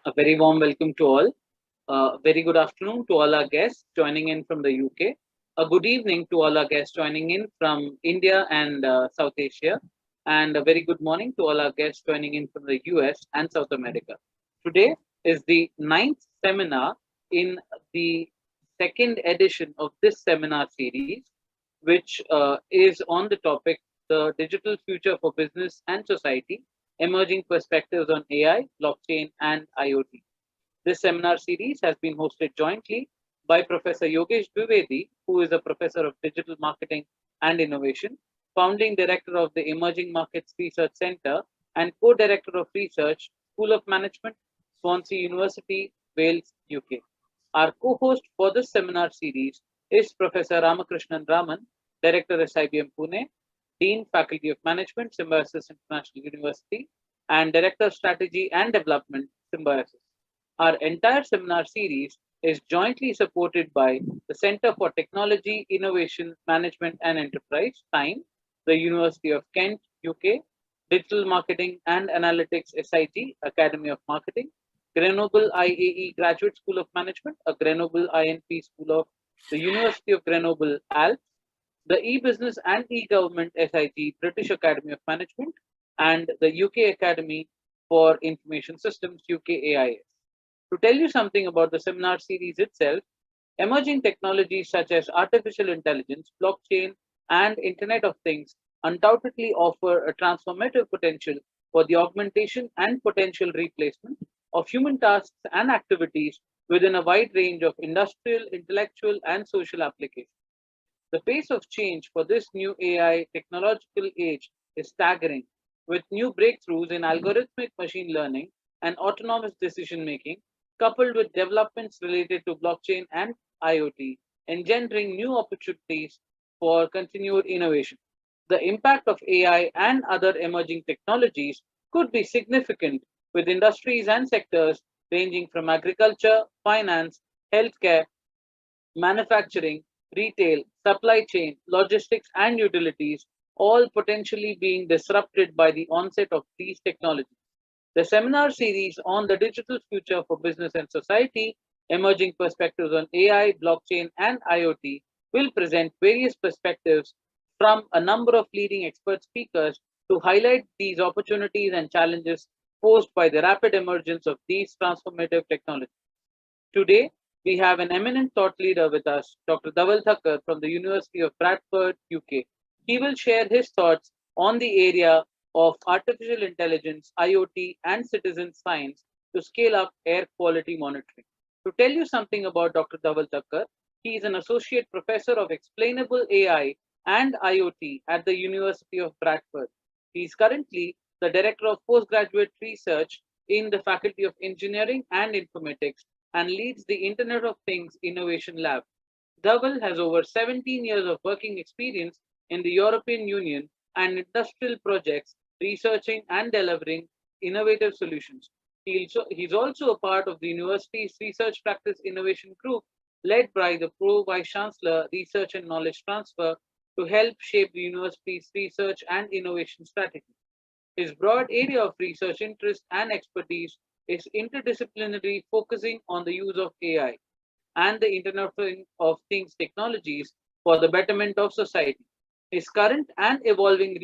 A very warm welcome to all. Very good afternoon to all our guests joining in from the UK. A good evening to all our guests joining in from India and South Asia. And a very good morning to all our guests joining in from the US and South America. Today is the 9th seminar in the second edition of this seminar series, which is on the topic, the digital future for business and society, emerging perspectives on AI, blockchain, and IoT. This seminar series has been hosted jointly by Professor Yogesh Dwivedi, who is a professor of digital marketing and innovation, founding director of the Emerging Markets Research Center, and co-director of research, School of Management, Swansea University, Wales, UK. Our co-host for this seminar series is Professor Ramakrishnan Raman, director at IBM Pune, Dean, Faculty of Management, Symbiosis International University, and Director of Strategy and Development, Symbiosis. Our entire seminar series is jointly supported by the Center for Technology, Innovation, Management and Enterprise, TIME, the University of Kent, UK, Digital Marketing and Analytics, SIG, Academy of Marketing, Grenoble IAE-Graduate School of Management, a Grenoble INP School of the University of Grenoble, Alpes, the E-Business and E-Government SIG, British Academy of Management, and the UK Academy for Information Systems, UKAIS. To tell you something about the seminar series itself, emerging technologies such as artificial intelligence, blockchain, and Internet of Things undoubtedly offer a transformative potential for the augmentation and potential replacement of human tasks and activities within a wide range of industrial, intellectual, and social applications. The pace of change for this new AI technological age is staggering, with new breakthroughs in algorithmic machine learning and autonomous decision-making, coupled with developments related to blockchain and IoT, engendering new opportunities for continued innovation. The impact of AI and other emerging technologies could be significant, with industries and sectors ranging from agriculture, finance, healthcare, manufacturing, retail, supply chain, logistics, and utilities, all potentially being disrupted by the onset of these technologies. The seminar series on the digital future for business and society, emerging perspectives on AI, blockchain, and IoT, will present various perspectives from a number of leading expert speakers to highlight these opportunities and challenges posed by the rapid emergence of these transformative technologies. Today, we have an eminent thought leader with us, Dr. Dhaval Thakkar from the University of Bradford, UK. He will share his thoughts on the area of artificial intelligence, IoT, and citizen science to scale up air quality monitoring. To tell you something about Dr. Dhaval Thakkar, he is an associate professor of explainable AI and IoT at the University of Bradford. He is currently the director of postgraduate research in the Faculty of Engineering and Informatics and leads the Internet of Things Innovation Lab. Dhaval has over 17 years of working experience in the European Union and industrial projects, researching and delivering innovative solutions. He's also a part of the university's Research Practice Innovation Group, led by the Pro Vice Chancellor, Research and Knowledge Transfer, to help shape the university's research and innovation strategy. His broad area of research interest and expertise is interdisciplinary, focusing on the use of AI and the Internet of Things technologies for the betterment of society. His current and evolving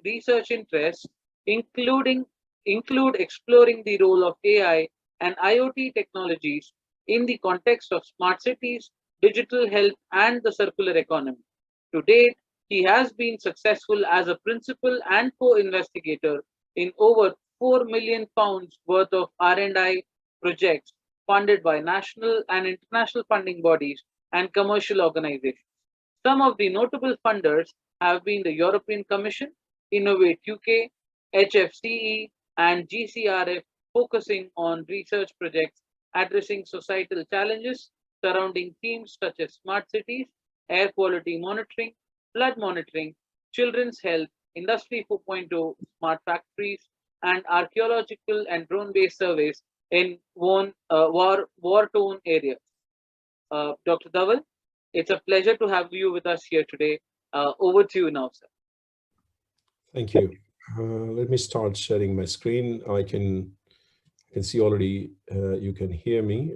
research interests include exploring the role of AI and IoT technologies in the context of smart cities, digital health, and the circular economy. To date, he has been successful as a principal and co-investigator in over £4 million worth of R&I projects funded by national and international funding bodies and commercial organizations. Some of the notable funders have been the European Commission, Innovate UK, HFCE, and GCRF, focusing on research projects addressing societal challenges surrounding themes such as smart cities, air quality monitoring, flood monitoring, children's health, Industry 4.0, smart factories, and archaeological and drone-based surveys in war-torn areas. Dr. Dhaval, it's a pleasure to have you with us here today. Over to you now, sir. Thank you. Let me start sharing my screen. I can can see already, you can hear me.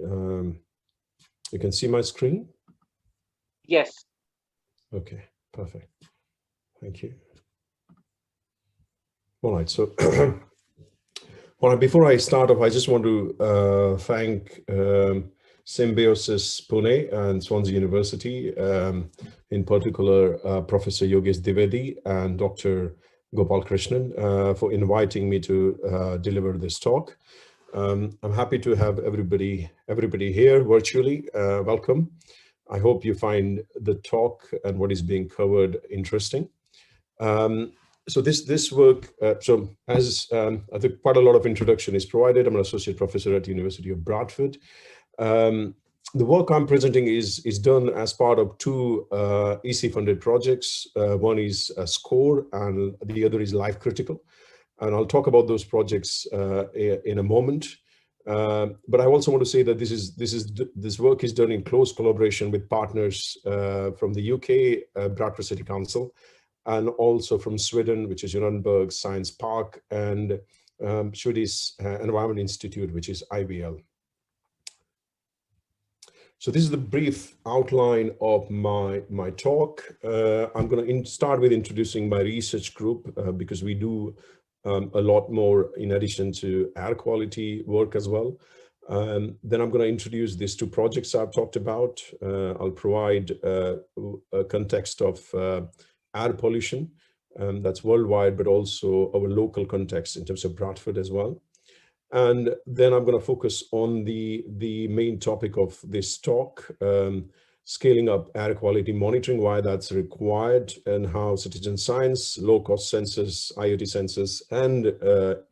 You can see my screen? Yes. Okay, perfect. Thank you. All right, so all right, before I start off, I just want to thank Symbiosis Pune and Swansea University, in particular, Professor Yogesh Dwivedi and Dr. Gopalakrishnan for inviting me to deliver this talk. I'm happy to have everybody here virtually. Welcome. I hope you find the talk and what is being covered interesting. So this work, so as I think quite a lot of introduction is provided, I'm an associate professor at the University of Bradford. The work I'm presenting is done as part of two EC-funded projects. One is SCORE and the other is Life Critical. And I'll talk about those projects in a moment. But I also want to say that this work is done in close collaboration with partners from the UK, Bradford City Council, and also from Sweden, which is Nuremberg Science Park, and Swedish Environment Institute, which is IVL. So this is the brief outline of my talk. I'm going to start with introducing my research group because we do a lot more in addition to air quality work as well. Then I'm going to introduce these two projects I've talked about. I'll provide a context of air pollution that's worldwide, but also our local context in terms of Bradford as well. And then I'm going to focus on the main topic of this talk, scaling up air quality monitoring, why that's required, and how citizen science, low-cost sensors, IoT sensors, and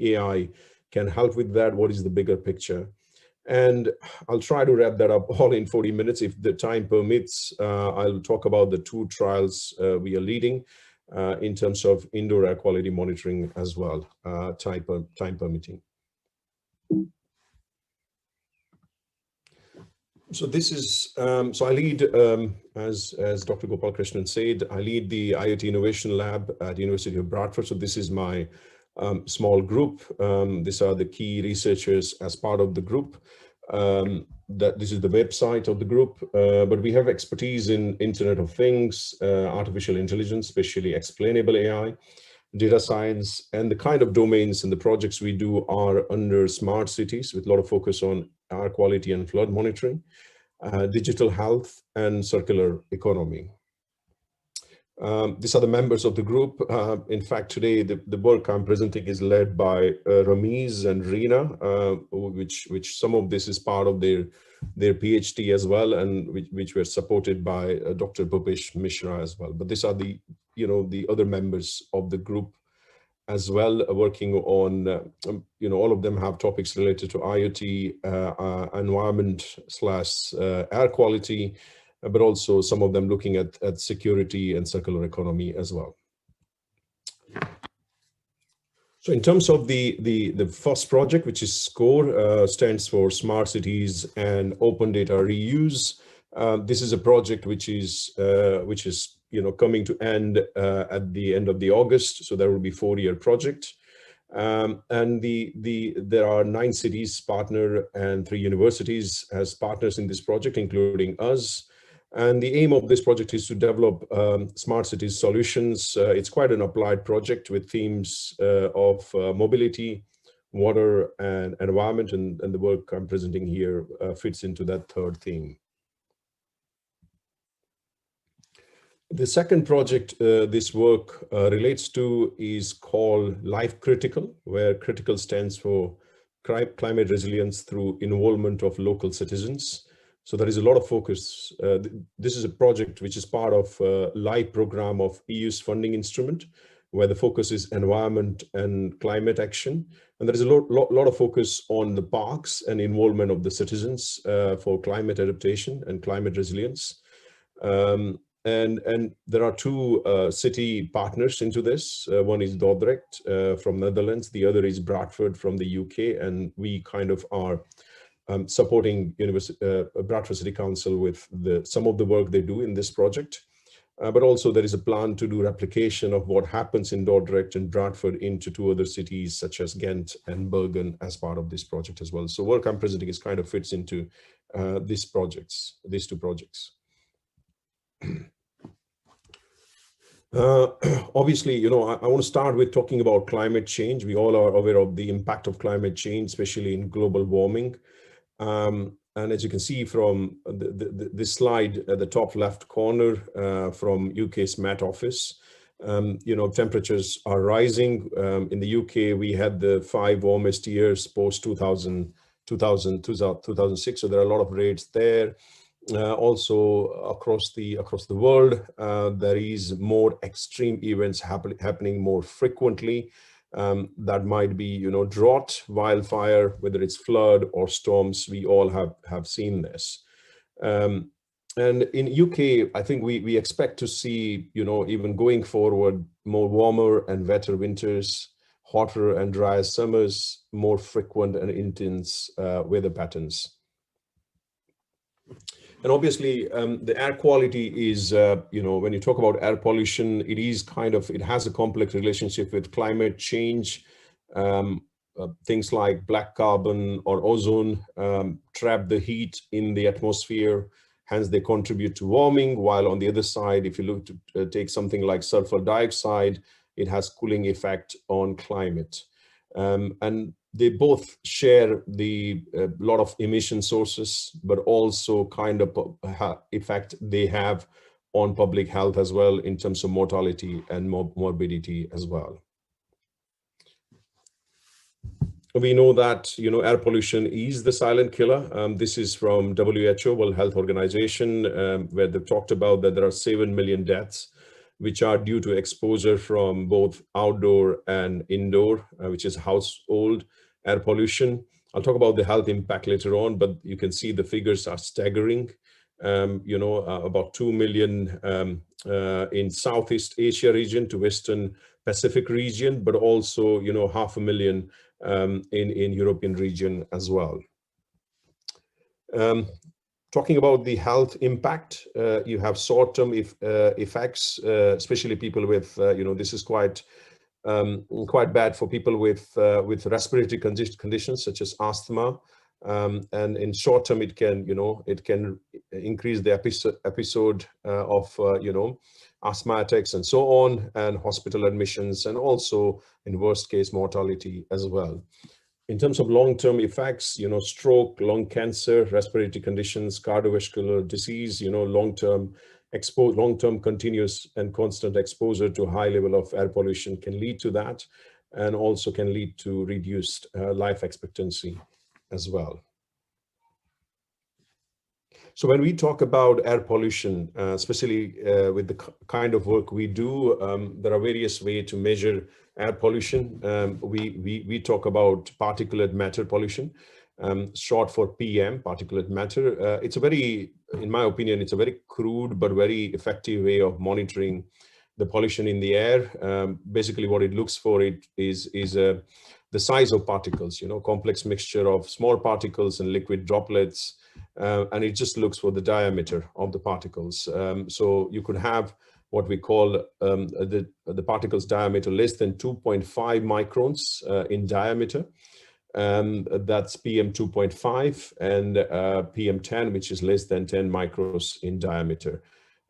AI can help with that. What is the bigger picture? And I'll try to wrap that up all in 40 minutes. If the time permits, I'll talk about the two trials we are leading in terms of indoor air quality monitoring as well, time permitting. So this is, so I lead, as Dr. Gopalakrishnan said, I lead the IoT Innovation Lab at the University of Bradford. So this is my small group. These are the key researchers as part of the group. This is the website of the group, but we have expertise in Internet of Things, artificial intelligence, especially explainable AI, data science, and the kind of domains and the projects we do are under smart cities with a lot of focus on air quality and flood monitoring, digital health, and circular economy. These are the members of the group. In fact, today the work I'm presenting is led by Ramiz and Rina, which some of this is part of their PhD as well, and which were supported by Dr. Bhupesh Mishra as well. But these are the other members of the group as well, working on all of them have topics related to IoT, environment / air quality, but also some of them looking at security and circular economy as well. So in terms of the first project, which is SCORE, stands for Smart Cities and Open Data Reuse. This is a project which is coming to end at the end of the August. So there will be 4-year project. And there are 9 cities partner and 3 universities as partners in this project, including us. And the aim of this project is to develop smart cities solutions. It's quite an applied project with themes of mobility, water, and environment. And the work I'm presenting here fits into that third theme. The second project this work relates to is called Life Critical, where critical stands for climate resilience through involvement of local citizens. So there is a lot of focus. This is a project which is part of a LIFE program of EU's funding instrument, where the focus is environment and climate action. And there is a lot of focus on the parks and involvement of the citizens for climate adaptation and climate resilience. And there are 2 city partners into this. One is Dordrecht from Netherlands. The other is Bradford from the UK. And we kind of are supporting Bradford City Council with some of the work they do in this project. But also there is a plan to do replication of what happens in Dordrecht and Bradford into 2 other cities such as Ghent and Bergen as part of this project as well. So work I'm presenting is kind of fits into these two projects. Obviously, you know, I want to start with talking about climate change. We all are aware of the impact of climate change, especially in global warming. And as you can see from this slide at the top left corner from UK's Met Office, you know, temperatures are rising. In the UK, we had the 5 warmest years post 2006. So there are a lot of rates there. Also across the world, there is more extreme events happening more frequently. That might be, you know, drought, wildfire, whether it's flood or storms. We all have seen this. And in UK, I think we expect to see, you know, even going forward, more warmer and wetter winters, hotter and drier summers, more frequent and intense weather patterns. And obviously, the air quality is, you know, when you talk about air pollution, it is it has a complex relationship with climate change. Things like black carbon or ozone trap the heat in the atmosphere, hence they contribute to warming. While on the other side, if you look to take something like sulfur dioxide, it has cooling effect on climate. And they both share the lot of emission sources, but also kind of effect they have on public health as well in terms of mortality and morbidity as well. We know that, you know, air pollution is the silent killer. This is from WHO, World Health Organization, where they've talked about that there are 7 million deaths which are due to exposure from both outdoor and indoor, which is household air pollution. I'll talk about the health impact later on, but you can see the figures are staggering. You know, about 2 million in Southeast Asia region to Western Pacific region, but also, you know, 500,000 in European region as well. Talking about the health impact, you have short-term effects, especially people with, you know, this is quite bad for people with respiratory conditions such as asthma. And in short term, it can, you know, it can increase the episode of, you know, asthma attacks and so on, and hospital admissions, and also in worst case mortality as well. In terms of long-term effects, you know, stroke, lung cancer, respiratory conditions, cardiovascular disease, you know, long-term continuous and constant exposure to high level of air pollution can lead to that, and also can lead to reduced life expectancy as well. So when we talk about air pollution, especially with the kind of work we do, there are various ways to measure air pollution. We talk about particulate matter pollution, short for PM, particulate matter. It's a very, in my opinion, it's a very crude but very effective way of monitoring the pollution in the air. Basically, what it looks for is the size of particles, you know, complex mixture of small particles and liquid droplets. And it just looks for the diameter of the particles. So you could have what we call the particles diameter less than 2.5 microns in diameter. That's PM 2.5, and PM 10, which is less than 10 microns in diameter.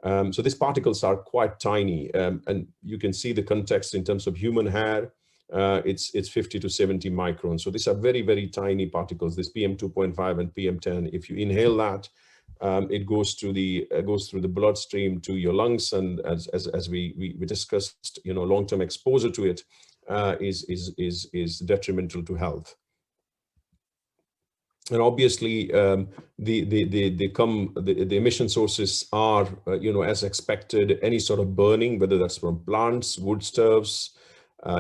So these particles are quite tiny, and you can see the context in terms of human hair. It's 50 to 70 microns. So these are very, very tiny particles, this PM 2.5 and PM 10. If you inhale that, it goes through the bloodstream to your lungs, and as we discussed, you know, long-term exposure to it is detrimental to health. And obviously, the emission sources are, you know, as expected, any sort of burning, whether that's from plants, wood stoves,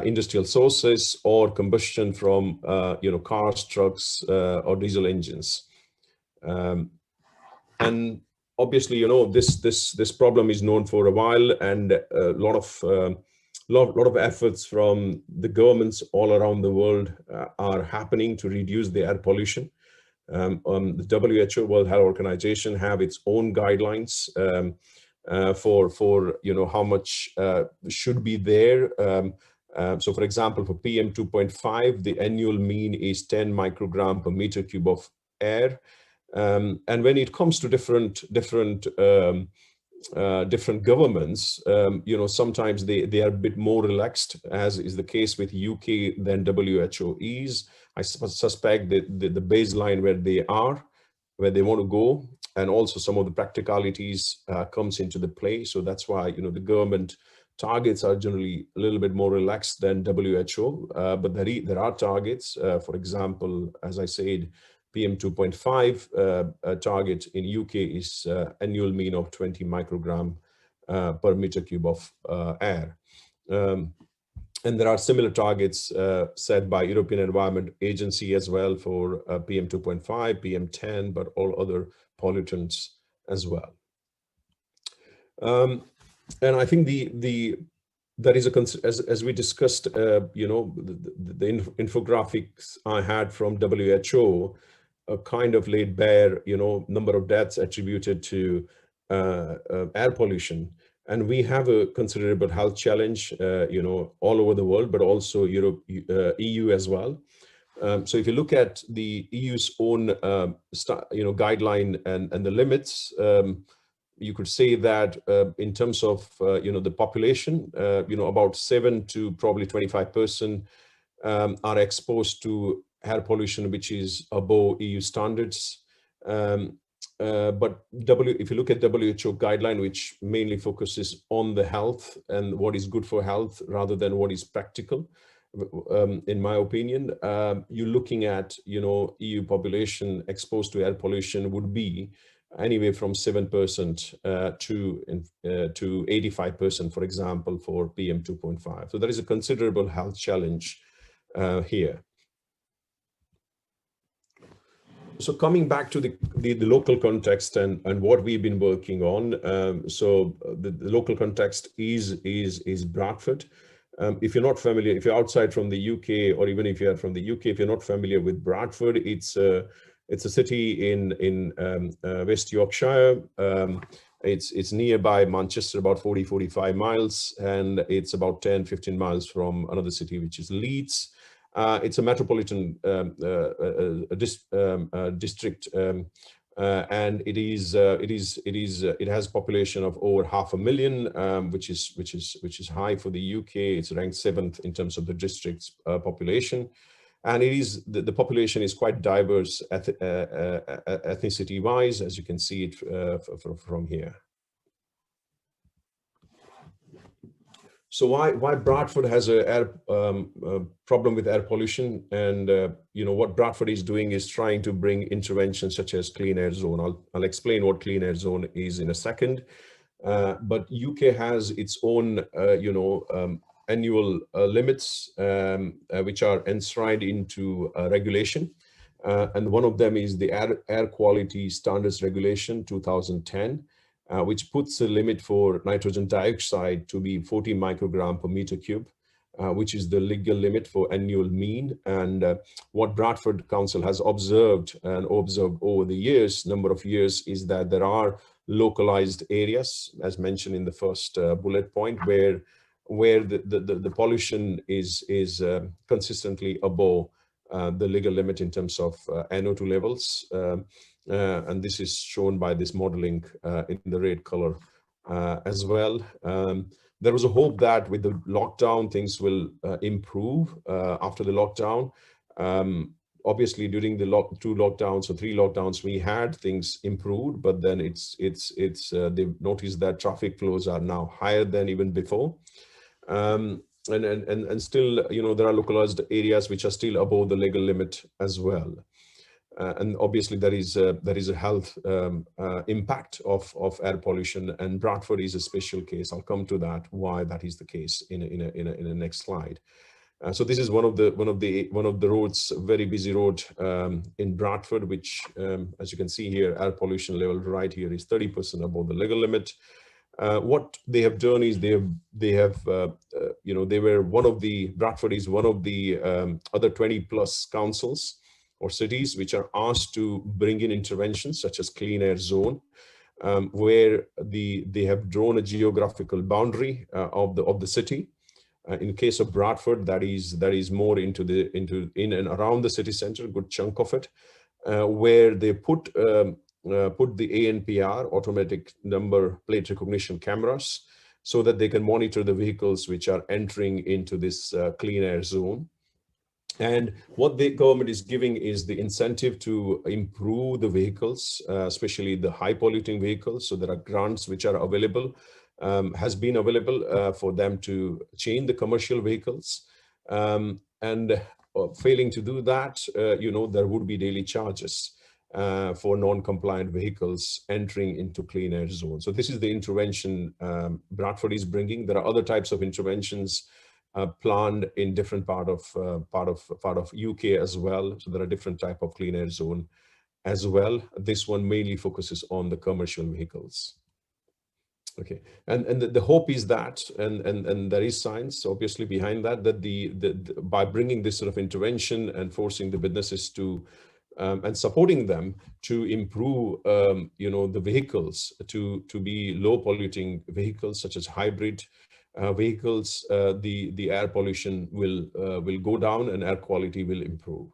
industrial sources, or combustion from, you know, cars, trucks, or diesel engines. And obviously, you know, this problem is known for a while, and a lot of efforts from the governments all around the world are happening to reduce the air pollution. The WHO, World Health Organization, have its own guidelines. for how much should be there. So for example, for PM 2.5, the annual mean is 10 microgram per meter cube of air. And when it comes to different governments, sometimes they are a bit more relaxed, as is the case with UK than WHO is. I suspect that the baseline where they want to go, and also some of the practicalities comes into the play. So that's why the government targets are generally a little bit more relaxed than WHO, but there are targets. For example, as I said, PM 2.5 target in UK is annual mean of 20 microgram per meter cube of air. And there are similar targets set by European Environment Agency as well for PM 2.5, PM 10, but all other pollutants as well. And I think that is as we discussed, the infographics I had from WHO kind of laid bare, number of deaths attributed to air pollution. And we have a considerable health challenge, all over the world, but also Europe, EU as well. So if you look at the EU's own, guideline and the limits, you could say that in terms of, the population, about 7 to probably 25% are exposed to air pollution, which is above EU standards. But if you look at WHO guideline, which mainly focuses on the health and what is good for health rather than what is practical, in my opinion, you're looking at, EU population exposed to air pollution would be anywhere from 7% to 85%, for example, for PM 2.5. So there is a considerable health challenge here. So coming back to the local context and what we've been working on, so the local context is Bradford. If you're not familiar, if you're outside from the UK, or even if you're from the UK, if you're not familiar with Bradford, it's a city in West Yorkshire. It's nearby Manchester, about 40-45 miles, and it's about 10-15 miles from another city, which is Leeds. It's a metropolitan district, and it has population of over 500,000, which is high for the UK. It's ranked 7th in terms of the district's population, and the population is quite diverse ethnicity-wise, as you can see it from here. So why Bradford has a problem with air pollution, and what Bradford is doing is trying to bring interventions such as clean air zone. I'll explain what clean air zone is in a second. But UK has its own annual limits which are enshrined into regulation, and one of them is the air quality standards regulation 2010. Which puts a limit for nitrogen dioxide to be 40 microgram per meter cube, which is the legal limit for annual mean. And what Bradford Council has observed over the number of years, is that there are localized areas, as mentioned in the first bullet point, where the pollution is consistently above the legal limit in terms of NO2 levels. And this is shown by this modeling in the red color as well. There was a hope that with the lockdown, things will improve after the lockdown. Obviously, during the 2 lockdowns or 3 lockdowns, we had things improved, but then they've noticed that traffic flows are now higher than even before. And still, there are localized areas which are still above the legal limit as well. And obviously there is a health impact of air pollution, and Bradford is a special case. I'll come to that, why that is the case in a next slide. So this is one of the roads, very busy road in Bradford, which, as you can see here, air pollution level right here is 30% above the legal limit. What they have done is Bradford is one of the other 20 plus councils or cities which are asked to bring in interventions such as clean air zone. where they have drawn a geographical boundary of the city. In case of Bradford, that is more in and around the city center, a good chunk of it, where they put the ANPR, automatic number plate recognition cameras, so that they can monitor the vehicles which are entering into this clean air zone. And what the government is giving is the incentive to improve the vehicles, especially the high polluting vehicles. So there are grants which are available, has been available for them to change the commercial vehicles. And failing to do that, there would be daily charges for non-compliant vehicles entering into clean air zone. So this is the intervention Bradford is bringing. There are other types of interventions planned in different part of UK as well. So there are different type of clean air zone as well. This one mainly focuses on the commercial vehicles. Okay, and the hope is that, and there is science obviously behind that, by bringing this sort of intervention and forcing the businesses to and supporting them to improve, the vehicles to be low polluting vehicles such as hybrid vehicles, the air pollution will go down and air quality will improve.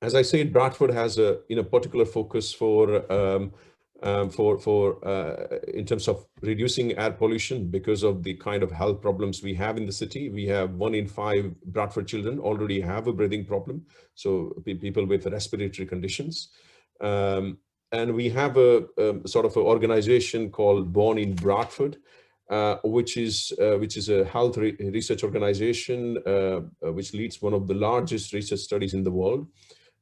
As I said, Bradford has a particular focus for in terms of reducing air pollution because of the kind of health problems we have in the city. We have 1 in 5 Bradford children already have a breathing problem, so people with respiratory conditions. And we have a sort of an organization called Born in Bradford, which is a health research organization which leads one of the largest research studies in the world.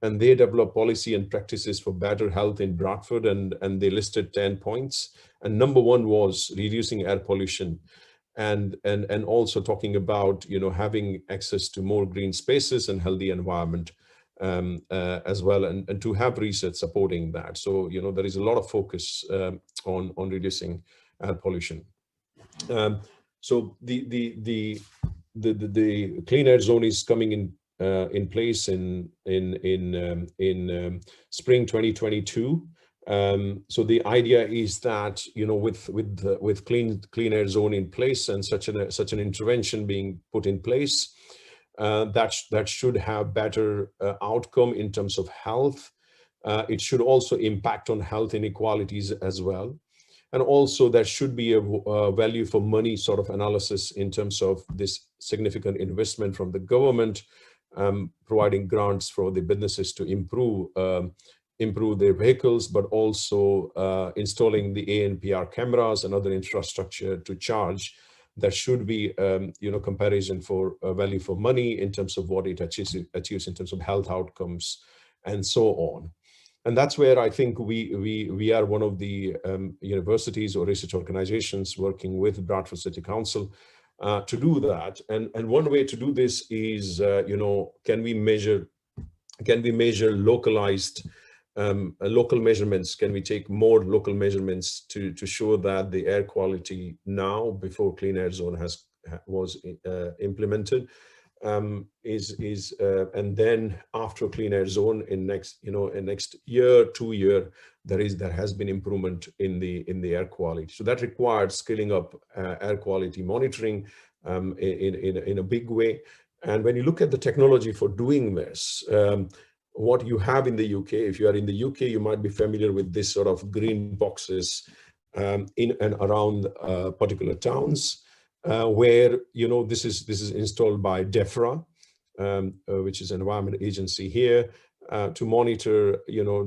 And they develop policy and practices for better health in Bradford, and they listed 10 points. And number 1 was reducing air pollution, and also talking about having access to more green spaces and healthy environment as well, and to have research supporting that. So there is a lot of focus on reducing air pollution. So the clean air zone is coming in place in spring 2022. So the idea is that with clean air zone in place and such an intervention being put in place, that should have better outcome in terms of health. It should also impact on health inequalities as well. And also there should be a value for money sort of analysis in terms of this significant investment from the government, providing grants for the businesses to improve their vehicles, but also installing the ANPR cameras and other infrastructure to charge. There should be comparison for value for money in terms of what it achieves in terms of health outcomes and so on. And that's where I think we are one of the universities or research organizations working with Bradford City Council to do that. And one way to do this is, can we measure localized local measurements? Can we take more local measurements to show that the air quality now, before clean air zone was implemented, and then after clean air zone in next year, 2 year, there has been improvement in the air quality. So that required scaling up air quality monitoring in a big way. And when you look at the technology for doing this, what you have in the UK, if you are in the UK, you might be familiar with this sort of green boxes in and around particular towns, where this is installed by DEFRA, which is an environment agency here, to monitor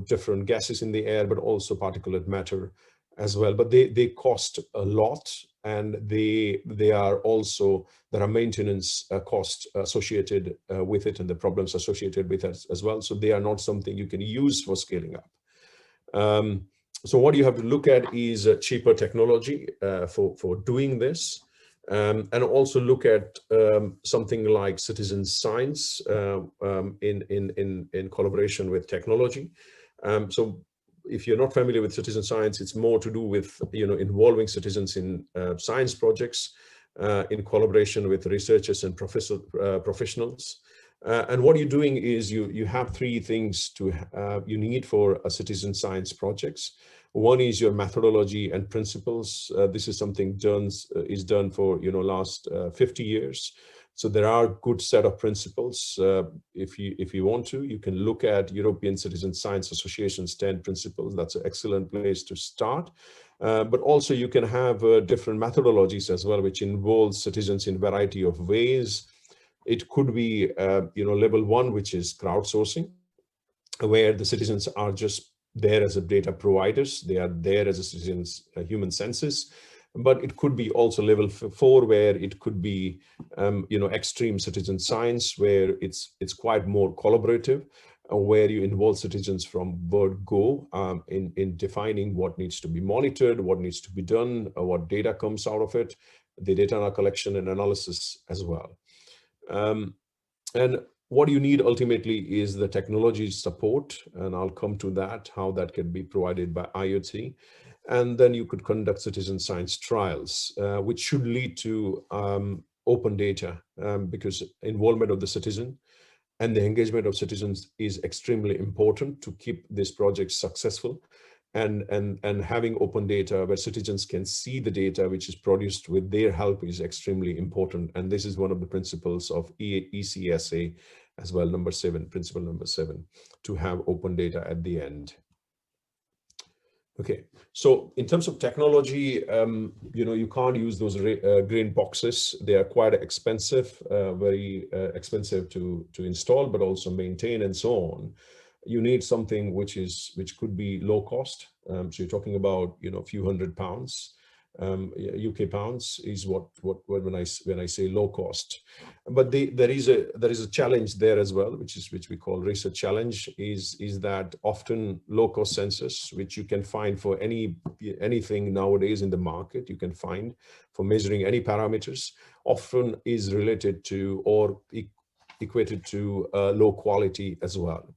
different gases in the air, but also particulate matter as well. But they cost a lot, and there are maintenance costs associated with it, and the problems associated with it as well. So they are not something you can use for scaling up. So what you have to look at is cheaper technology for doing this. And also look at something like citizen science in collaboration with technology. So if you're not familiar with citizen science, it's more to do with involving citizens in science projects in collaboration with researchers and professionals. And what you're doing is you have three things you need for a citizen science projects. One is your methodology and principles. This is something is done for last 50 years. So there are good set of principles. If you want to, you can look at European Citizen Science Association's 10 principles. That's an excellent place to start. But also you can have different methodologies as well, which involves citizens in a variety of ways. It could be, level 1, which is crowdsourcing, where the citizens are just there as a data providers. They are there as a citizens human census. But it could be also level 4, where it could be, extreme citizen science, where it's quite more collaborative, where you involve citizens from word go in defining what needs to be monitored, what needs to be done, what data comes out of it, the data collection and analysis as well. And what you need ultimately is the technology support, and I'll come to that, how that can be provided by IoT. And then you could conduct citizen science trials, which should lead to open data, because involvement of the citizen and the engagement of citizens is extremely important to keep this project successful. And having open data where citizens can see the data which is produced with their help is extremely important. And this is one of the principles of ECSA as well, principle number 7, to have open data at the end. Okay, so in terms of technology, you can't use those green boxes. They are quite expensive, very expensive to install, but also maintain and so on. You need something which could be low cost. So you're talking about a few £100. UK pounds is what when I say low cost. But there is a challenge there as well, which we call research challenge, is that often low cost sensors, which you can find for anything nowadays in the market, you can find for measuring any parameters, often is related to or equated to low quality as well.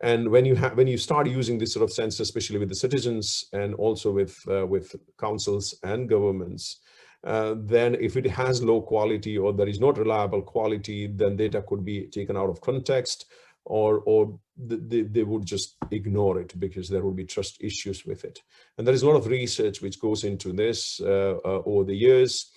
And when you start using this sort of sensor, especially with the citizens and also with councils and governments, then if it has low quality or there is not reliable quality, then data could be taken out of context, or they would just ignore it because there would be trust issues with it. And there is a lot of research which goes into this over the years.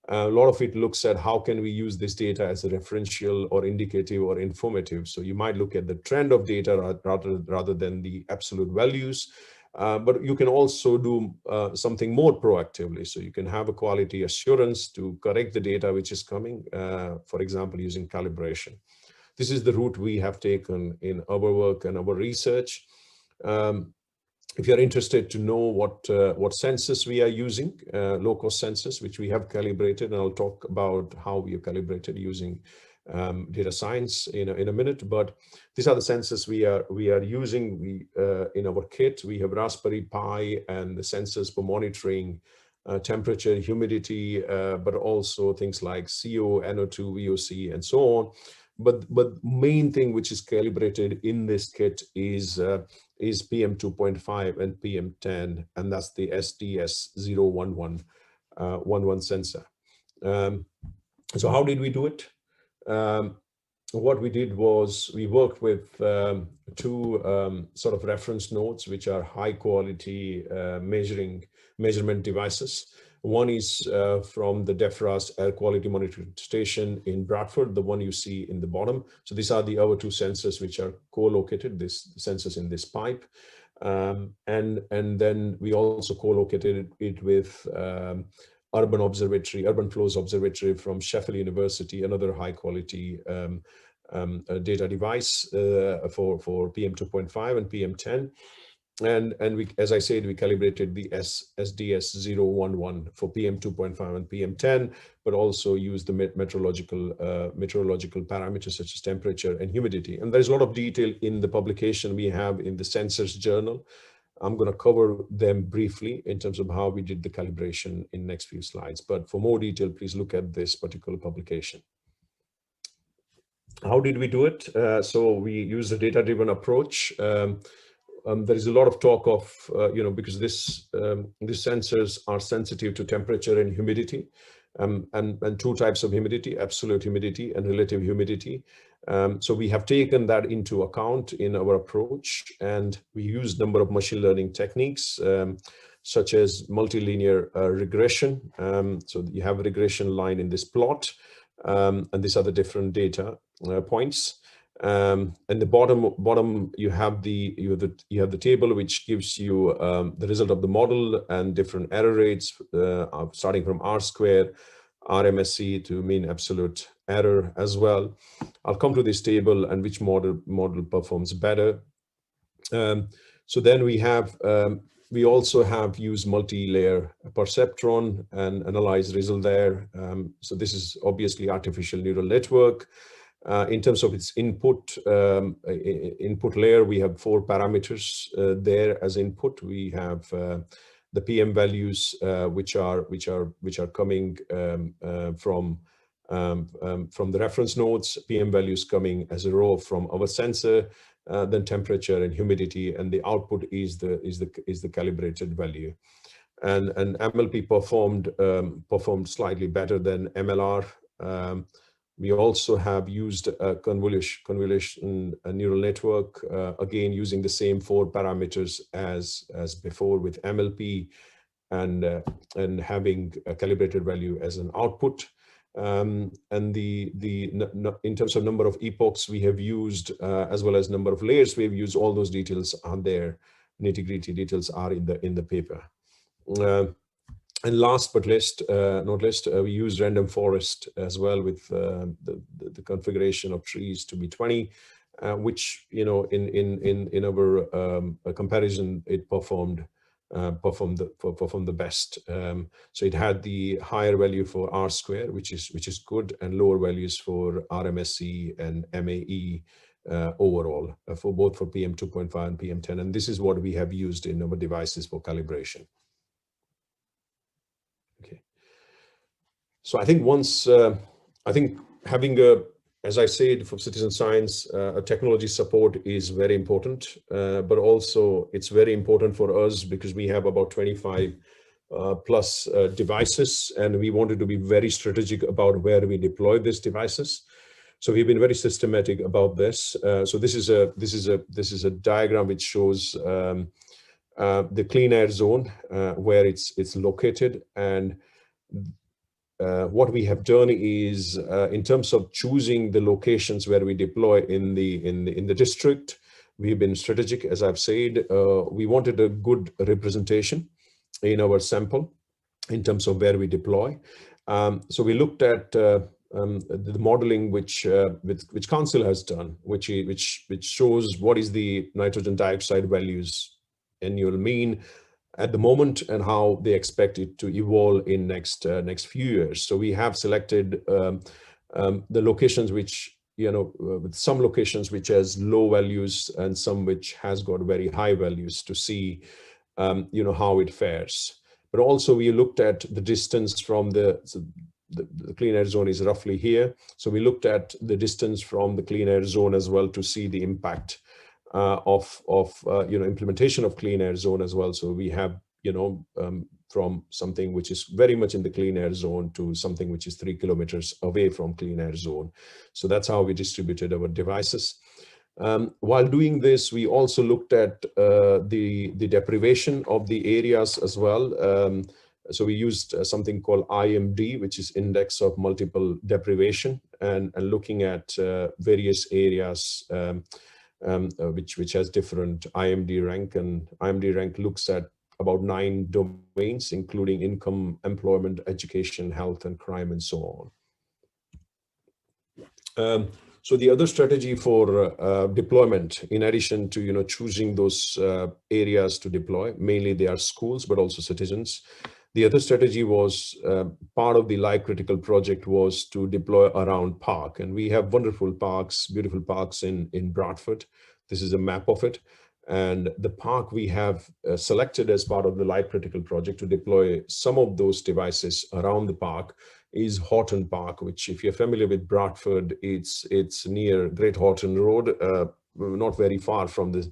A lot of it looks at how can we use this data as a referential or indicative or informative. So you might look at the trend of data rather than the absolute values, but you can also do something more proactively. So you can have a quality assurance to correct the data which is coming, for example, using calibration. This is the route we have taken in our work and our research. If you're interested to know what sensors we are using, low-cost sensors, which we have calibrated, and I'll talk about how we have calibrated using data science in a minute. But these are the sensors we are using. In our kit, we have Raspberry Pi and the sensors for monitoring temperature, humidity, but also things like CO, NO2, VOC, and so on. But main thing which is calibrated in this kit is PM2.5 and PM10, and that's the SDS011 sensor. So how did we do it? What we did was we worked with two sort of reference nodes, which are high quality measurement devices. One is from the DEFRA's Air Quality Monitoring Station in Bradford, the one you see in the bottom. So these are the other two sensors which are co-located, this sensors in this pipe. And then we also co-located it with Urban Flows Observatory from Sheffield University, another high quality data device for PM2.5 and PM10. And we, as I said, we calibrated the SDS011 for PM2.5 and PM10, but also used the meteorological parameters such as temperature and humidity. And there's a lot of detail in the publication we have in the Sensors Journal. I'm going to cover them briefly in terms of how we did the calibration in next few slides. But for more detail, please look at this particular publication. How did we do it? So we used a data-driven approach. There is a lot of talk of, because these sensors are sensitive to temperature and humidity. and two types of humidity, absolute humidity and relative humidity. So we have taken that into account in our approach, and we use number of machine learning techniques, such as multilinear regression. So you have a regression line in this plot, and these are the different data points. And the bottom you have the table which gives you the result of the model and different error rates, starting from R square, RMSE to mean absolute error as well. I'll come to this table and which model performs better. So then we also have used multi-layer perceptron and analyze result there. So this is obviously artificial neural network. In terms of its input layer, we have 4 parameters there as input. We have the PM values, which are coming from the reference nodes, PM values coming as a row from our sensor, then temperature and humidity, and the output is the calibrated value. And MLP performed slightly better than MLR. We also have used a convolution neural network, again using the same 4 parameters as before with MLP, and having a calibrated value as an output. And in terms of number of epochs we have used, as well as number of layers we have used, all those details are there. Nitty-gritty details are in the paper. And last but not least, we use random forest as well with the configuration of trees to be 20, which in our comparison it performed the best. So it had the higher value for R square, which is good, and lower values for RMSE and MAE overall for both for PM 2.5 and PM 10, and this is what we have used in our devices for calibration. Okay, so I think having as I said, for citizen science, a technology support is very important, but also it's very important for us because we have about 25 plus devices, and we wanted to be very strategic about where we deploy these devices. So we've been very systematic about this. So this is a diagram which shows the clean air zone where it's located, and what we have done is in terms of choosing the locations where we deploy in the district, we've been strategic. As I've said, we wanted a good representation in our sample in terms of where we deploy. So we looked at the modeling which Council has done, which shows what is the nitrogen dioxide values annual mean at the moment and how they expect it to evolve in next few years. So we have selected the locations which, with some locations which has low values and some which has got very high values to see, how it fares. But also we looked at the distance from the clean air zone is roughly here. So we looked at the distance from the clean air zone as well to see the impact of implementation of clean air zone as well. So we have from something which is very much in the clean air zone to something which is 3 kilometers away from clean air zone. So that's how we distributed our devices. While doing this, we also looked at the deprivation of the areas as well. So we used something called IMD, which is Index of Multiple Deprivation, and looking at various areas which has different IMD rank, and IMD rank looks at about 9 domains, including income, employment, education, health, and crime, and so on. So the other strategy for deployment, in addition to choosing those areas to deploy, mainly they are schools, but also citizens. The other strategy was part of the life critical project was to deploy around park, and we have wonderful parks, beautiful parks in Bradford. This is a map of it, and the park we have selected as part of the life critical project to deploy some of those devices around the park is Horton Park, which, if you're familiar with Bradford, it's near Great Horton Road, not very far from the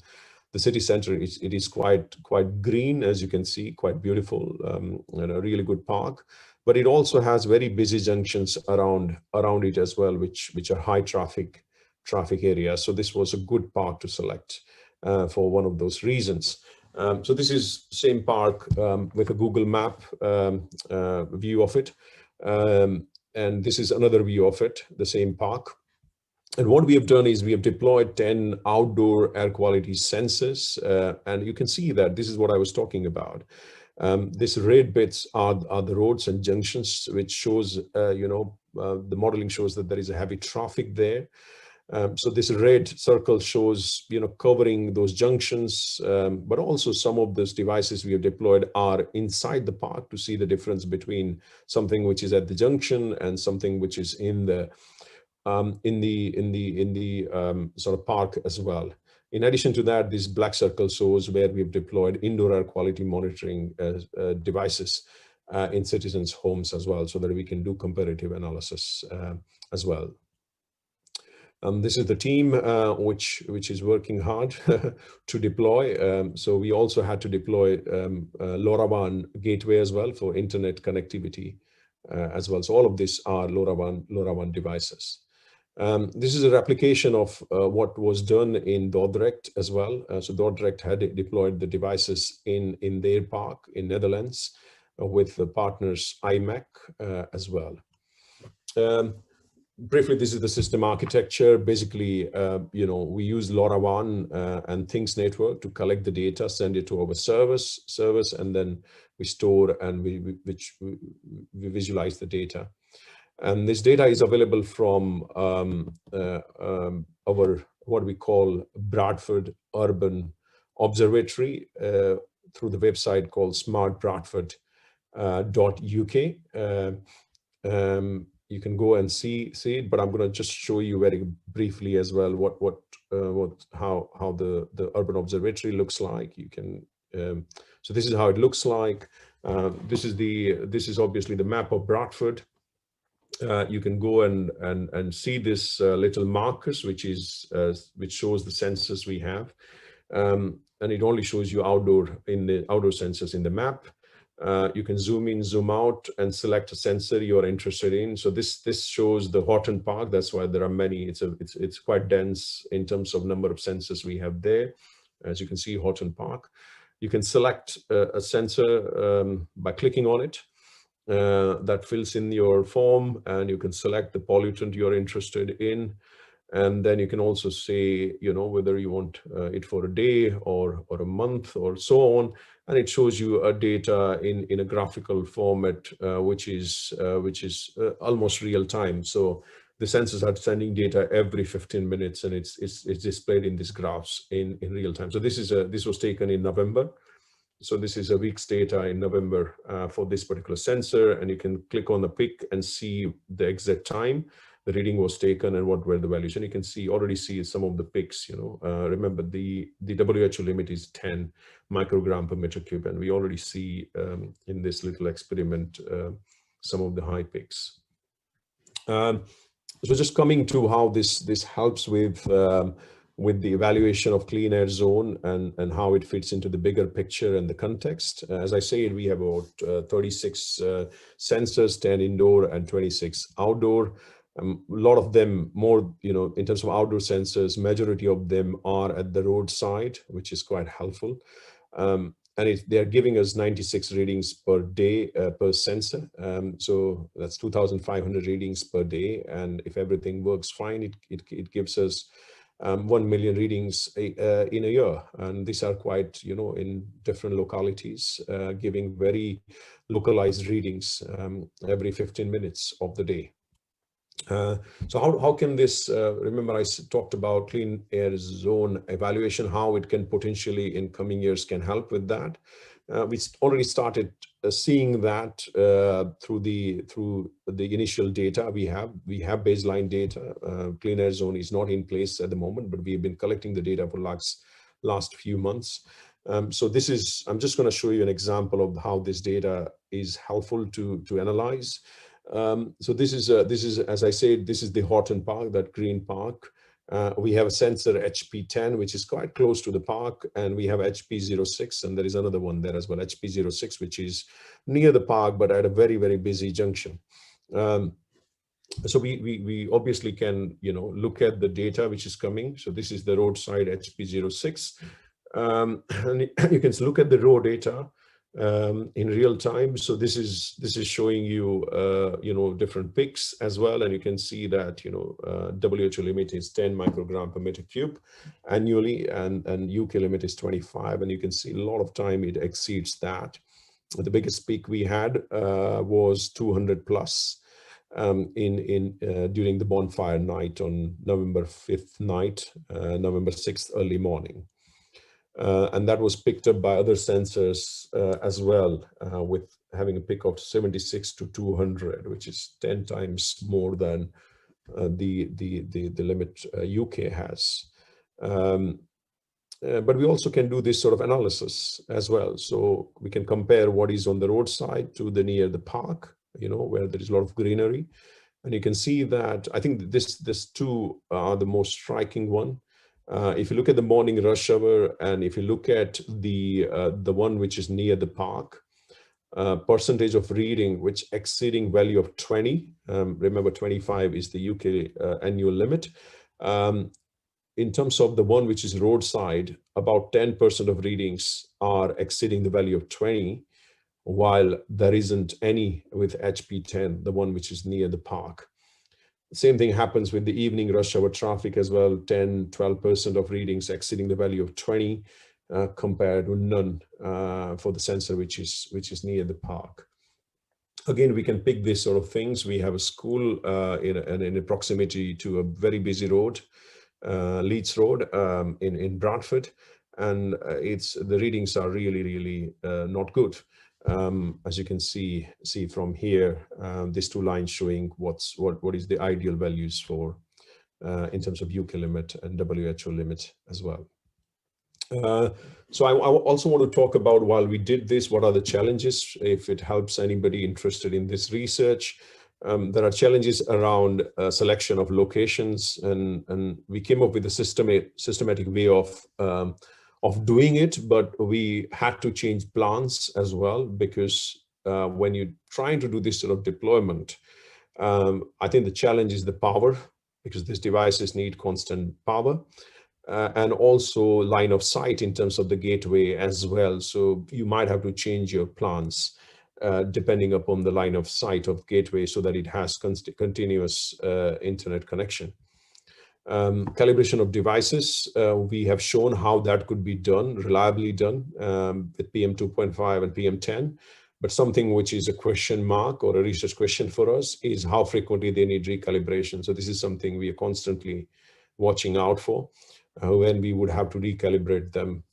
city center. It is quite green, as you can see, quite beautiful, and a really good park. but it also has very busy junctions around it as well, which are high traffic areas. So this was a good park to select for one of those reasons. So this is same park with a Google Map view of it. And this is another view of it, the same park. And what we have done is we have deployed 10 outdoor air quality sensors. And you can see that this is what I was talking about. These red bits are the roads and junctions, which shows, the modeling shows that there is a heavy traffic there. So this red circle shows, covering those junctions, but also some of those devices we have deployed are inside the park to see the difference between something which is at the junction and something which is in the sort of park as well. In addition to that, this black circle shows where we've deployed indoor air quality monitoring devices in citizens' homes as well, so that we can do comparative analysis as well. This is the team which is working hard to deploy. So we also had to deploy LoRaWAN gateway as well for internet connectivity as well. So all of these are LoRaWAN devices. This is a replication of what was done in Dordrecht as well. So Dordrecht had deployed the devices in their park in Netherlands with the partners IMEC as well. Briefly, this is the system architecture. Basically, we use LoRaWAN and Things Network to collect the data, send it to our service, and then we store and we visualize the data. And this data is available from our what we call Bradford Urban Observatory through the website called smartbradford.uk. You can go and see it, but I'm going to just show you very briefly as well how the Urban Observatory looks like. You can so this is how it looks like. This is obviously the map of Bradford. You can go and see this little markers, which shows the sensors we have, and it only shows you outdoor sensors in the map. You can zoom in, zoom out, and select a sensor you are interested in. So this shows the Horton Park. That's why there are many. It's quite dense in terms of number of sensors we have there. As you can see, Horton Park. You can select a sensor by clicking on it. That fills in your form, and you can select the pollutant you're interested in. And then you can also say, whether you want it for a day or a month or so on. And it shows you a data in a graphical format, which is almost real time. So the sensors are sending data every 15 minutes, and it's displayed in these graphs in real time. So this was taken in November. So this is a week's data in November for this particular sensor, and you can click on the pic and see the exact time the reading was taken and what were the values. And you can already see some of the pics. Remember the WHO limit is 10 microgram per meter cube, and we already see in this little experiment some of the high pics. So just coming to how this helps with the evaluation of clean air zone and how it fits into the bigger picture and the context. As I said, we have about 36 sensors, 10 indoor and 26 outdoor. A lot of them more, in terms of outdoor sensors, majority of them are at the roadside, which is quite helpful. And they're giving us 96 readings per day per sensor. So that's 2,500 readings per day. And if everything works fine, it gives us 1 million readings in a year. And these are quite, in different localities, giving very localized readings every 15 minutes of the day. So how can this, remember I talked about clean air zone evaluation, how it can potentially in coming years can help with that. We already started seeing that through the initial data we have. We have baseline data. Clean air zone is not in place at the moment, but we've been collecting the data for last few months. So I'm just going to show you an example of how this data is helpful to analyze. So this is, as I said, this is the Horton Park, that green park. We have a sensor HP10, which is quite close to the park, and we have HP06, and there is another one there as well, HP06, which is near the park, but at a very, very busy junction. So we obviously can, look at the data which is coming. So this is the roadside HP06. And you can look at the raw data in real time. So this is showing you, different peaks as well. And you can see that, WHO limit is 10 microgram per meter cube annually, and UK limit is 25. And you can see a lot of time it exceeds that. The biggest peak we had was 200 plus. During the bonfire night on November 5th night, November 6th early morning. And that was picked up by other sensors as well, with having a peak of 76 to 200, which is 10 times more than the limit UK has. But we also can do this sort of analysis as well. So we can compare what is on the roadside to the near the park, where there is a lot of greenery. And you can see that, I think this two are the most striking one. If you look at the morning rush hour, and if you look at the one which is near the park, percentage of reading which exceeding value of 20, remember 25 is the UK annual limit. In terms of the one which is roadside, about 10% of readings are exceeding the value of 20, while there isn't any with HP10, the one which is near the park. Same thing happens with the evening rush hour traffic as well, 10, 12% of readings exceeding the value of 20, compared to none for the sensor which is near the park. Again, we can pick these sort of things. We have a school in a proximity to a very busy road, Leeds Road in Bradford, and the readings are really not good. As you can see from here, these two lines showing what is the ideal values for in terms of UK limit and WHO limit as well. So I also want to talk about, while we did this, what are the challenges, if it helps anybody interested in this research. There are challenges around selection of locations, and we came up with a systematic way of doing it, but we had to change plans as well, because when you're trying to do this sort of deployment, I think the challenge is the power, because these devices need constant power, and also line of sight in terms of the gateway as well. So you might have to change your plans depending upon the line of sight of gateway, so that it has continuous internet connection. Calibration of devices, we have shown how that could be done, reliably done, with PM 2.5 and PM 10. But something which is a question mark or a research question for us is how frequently they need recalibration. So this is something we are constantly watching out for when we would have to recalibrate them,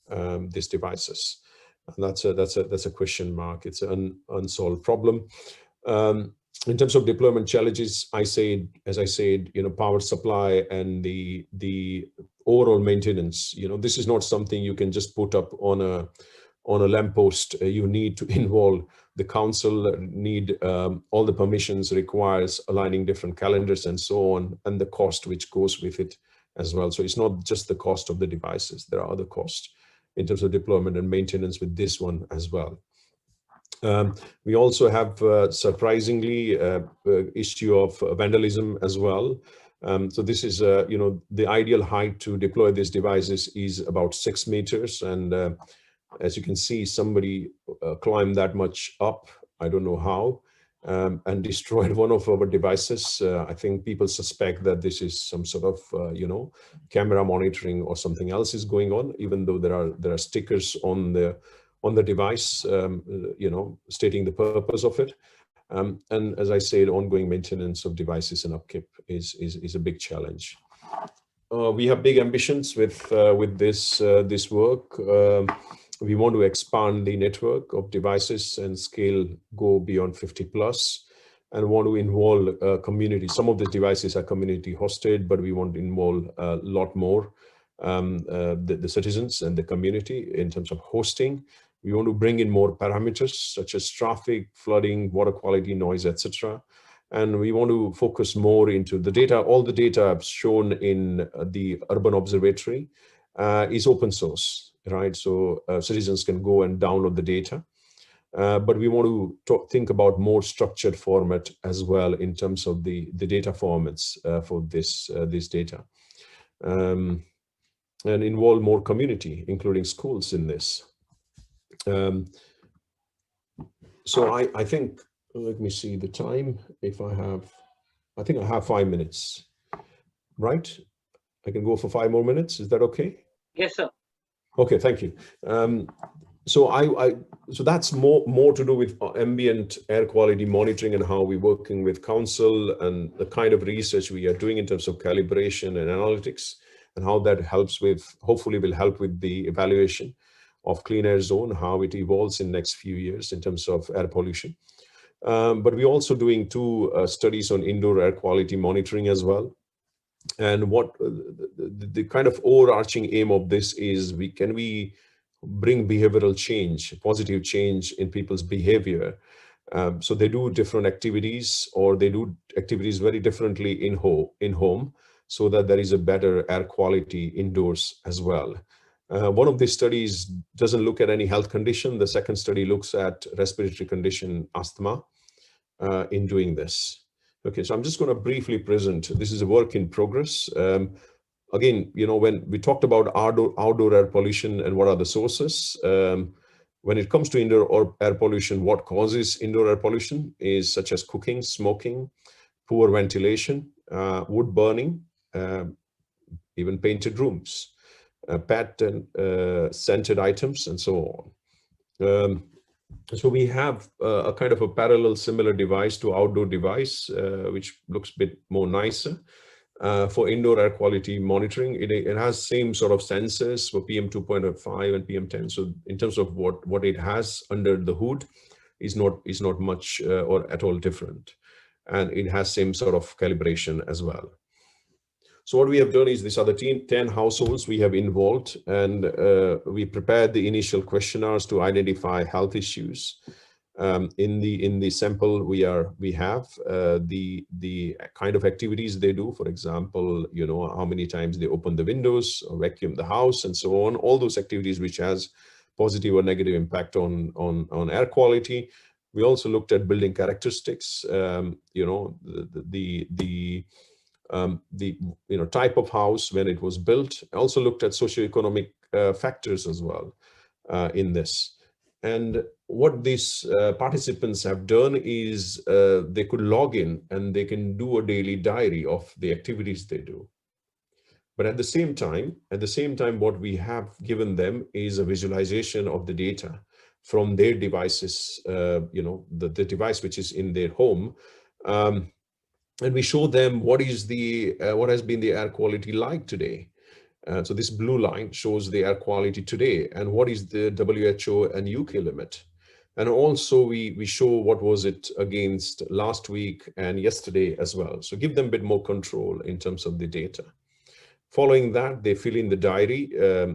these devices. And that's a question mark. It's an unsolved problem. In terms of deployment challenges, as I said, power supply and the overall maintenance. This is not something you can just put up on a lamppost. You need to involve the council, need all the permissions, requires aligning different calendars and so on, and the cost which goes with it as well. So it's not just the cost of the devices. There are other costs in terms of deployment and maintenance with this one as well. We also have surprisingly issue of vandalism as well. So this is the ideal height to deploy these devices is about 6 meters, and as you can see, somebody climbed that much up, I don't know how, and destroyed one of our devices. I think people suspect that this is some sort of camera monitoring or something else is going on, even though there are stickers on the device, stating the purpose of it. And as I said, ongoing maintenance of devices and upkeep is a big challenge. We have big ambitions with this work. We want to expand the network of devices and scale, go beyond 50 plus, and want to involve community. Some of these devices are community hosted, but we want to involve a lot more the citizens and the community in terms of hosting. We want to bring in more parameters such as traffic, flooding, water quality, noise, etc. And we want to focus more into the data. All the data shown in the Urban Observatory is open source, right? So citizens can go and download the data. But we want to think about more structured format as well in terms of the data formats for this data. And involve more community, including schools in this. So I think, let me see the time. If I think I have 5 minutes, right? I can go for 5 more minutes. Is that okay? Yes, sir. Okay, thank you. So so that's more to do with ambient air quality monitoring and how we're working with council and the kind of research we are doing in terms of calibration and analytics, and how that helps with, hopefully will help with the evaluation of clean air zone, how it evolves in next few years in terms of air pollution. But we're also doing 2 studies on indoor air quality monitoring as well. And what the kind of overarching aim of this is, can we bring behavioral change, positive change in people's behavior. So they do different activities, or they do activities very differently in home, so that there is a better air quality indoors as well. One of these studies doesn't look at any health condition. The second study looks at respiratory condition, asthma, in doing this. Okay, so I'm just going to briefly present. This is a work in progress. Again, when we talked about outdoor air pollution and what are the sources, when it comes to indoor air pollution, what causes indoor air pollution is such as cooking, smoking, poor ventilation, wood burning, even painted rooms, pet and scented items, and so on. So we have a kind of a parallel similar device to outdoor device, which looks a bit more nicer. For indoor air quality monitoring, it has same sort of sensors for PM 2.5 and PM 10. So in terms of what it has under the hood is not much or at all different, and it has same sort of calibration as well. So what we have done is, these are the 10 households we have involved, and we prepared the initial questionnaires to identify health issues. In the sample, we have the kind of activities they do. For example, how many times they open the windows or vacuum the house, and so on. All those activities which has positive or negative impact on air quality. We also looked at building characteristics. The type of house when it was built. I also looked at socioeconomic factors as well in this. And what these participants have done is they could log in and they can do a daily diary of the activities they do. But at the same time, what we have given them is a visualization of the data from their devices, the device which is in their home. And we show them what has been the air quality like today. So this blue line shows the air quality today and what is the WHO and UK limit. And also we show what was it against last week and yesterday as well. So give them a bit more control in terms of the data. Following that, they fill in the diary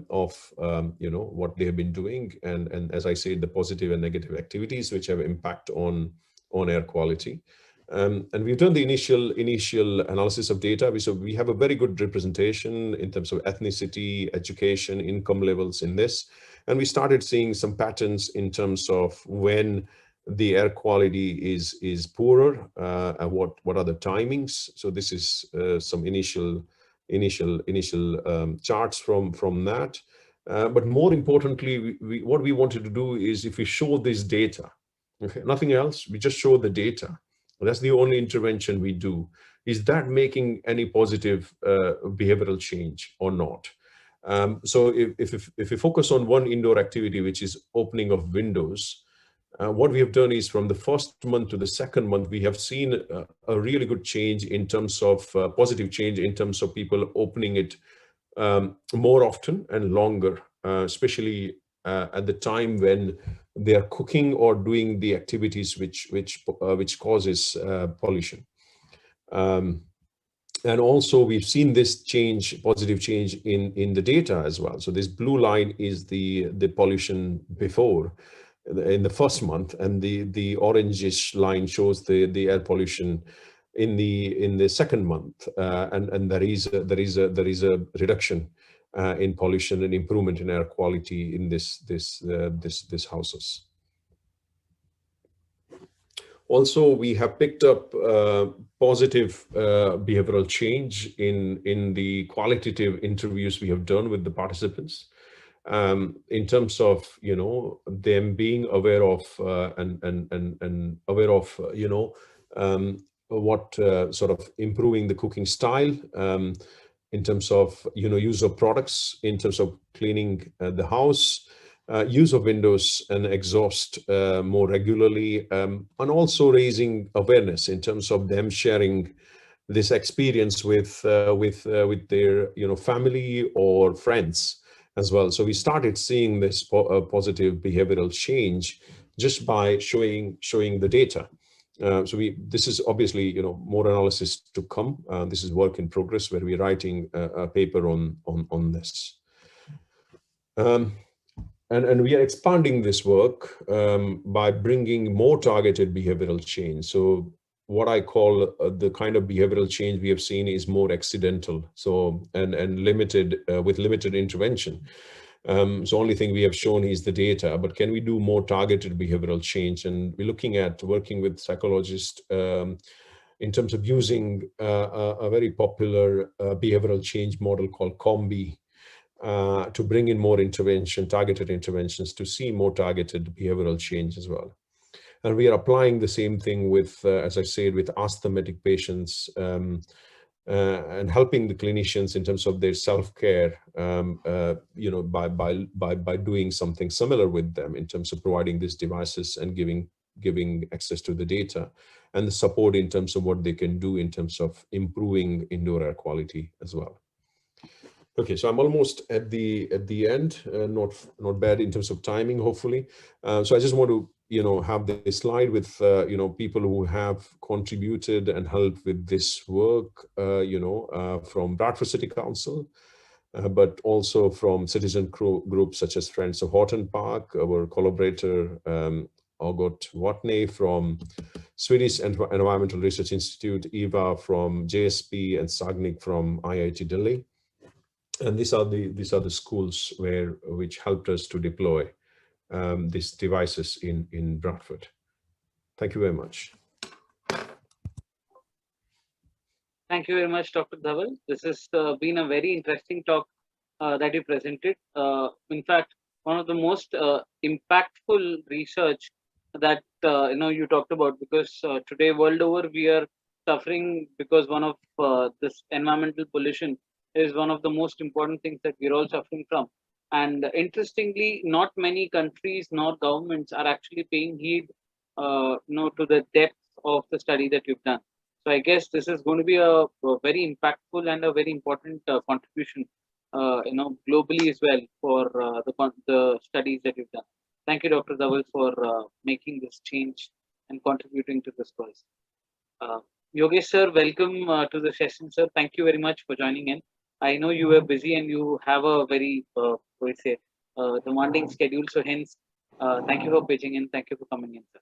of what they have been doing, and as I said, the positive and negative activities which have impact on air quality. And we've done the initial analysis of data. So we have a very good representation in terms of ethnicity, education, income levels in this. And we started seeing some patterns in terms of when the air quality is poorer, and what are the timings. So this is some initial charts from that. But more importantly, what we wanted to do is, if we show this data, okay, nothing else, we just show the data. That's the only intervention we do. Is that making any positive behavioral change or not? So if we focus on one indoor activity, which is opening of windows, what we have done is, from the first month to the second month, we have seen a really good change in terms of positive change in terms of people opening it more often and longer, especially at the time when they are cooking or doing the activities which causes pollution. And also we've seen this positive change in the data as well. So this blue line is the pollution before, in the first month, and the orangish line shows the air pollution in the second month, and there is a reduction in pollution and improvement in air quality in this houses. Also, we have picked up positive behavioral change in the qualitative interviews we have done with the participants, in terms of, you know, them being aware of and aware of, you know, what sort of improving the cooking style, in terms of, you know, use of products, in terms of cleaning the house, use of windows and exhaust more regularly, and also raising awareness in terms of them sharing this experience with their, you know, family or friends as well. So we started seeing this positive behavioral change just by showing the data. This is obviously, you know, more analysis to come. This is work in progress where we're writing a paper on this. And we are expanding this work by bringing more targeted behavioral change. So what I call the kind of behavioral change we have seen is more accidental, so and limited with limited intervention. So only thing we have shown is the data, but can we do more targeted behavioral change? And we're looking at working with psychologists in terms of using a very popular behavioral change model called COMBI, to bring in more targeted interventions to see more targeted behavioral change as well. And we are applying the same thing with, as I said, with asthmatic patients, and helping the clinicians in terms of their self-care, you know, by doing something similar with them in terms of providing these devices and giving access to the data and the support in terms of what they can do in terms of improving indoor air quality as well. Okay, so I'm almost at the end, not bad in terms of timing, hopefully. So I just want to, you know, have this slide with, you know, people who have contributed and helped with this work, you know, from Bradford City Council, but also from citizen groups such as Friends of Horton Park, our collaborator, August Watney from Swedish Environmental Research Institute, Eva from JSP, and Sagnik from IIT Delhi. And these are the schools which helped us to deploy these devices in Bradford. Thank you very much. Thank you very much, Dr. Dhaval. This has been a very interesting talk that you presented. In fact, one of the most impactful research that you know, you talked about, because today world over we are suffering because one of this environmental pollution is one of the most important things that we're all suffering from. And interestingly, not many countries nor governments are actually paying heed you know, to the depth of the study that you've done. So I guess this is going to be a very impactful and a very important contribution, you know, globally as well for the studies that you've done. Thank you, Dr. Dhaval, for making this change and contributing to this cause. Yogesh sir, welcome to the session, sir. Thank you very much for joining in. I know you were busy and you have a very, demanding schedule. So hence, thank you for pitching in. Thank you for coming in, sir.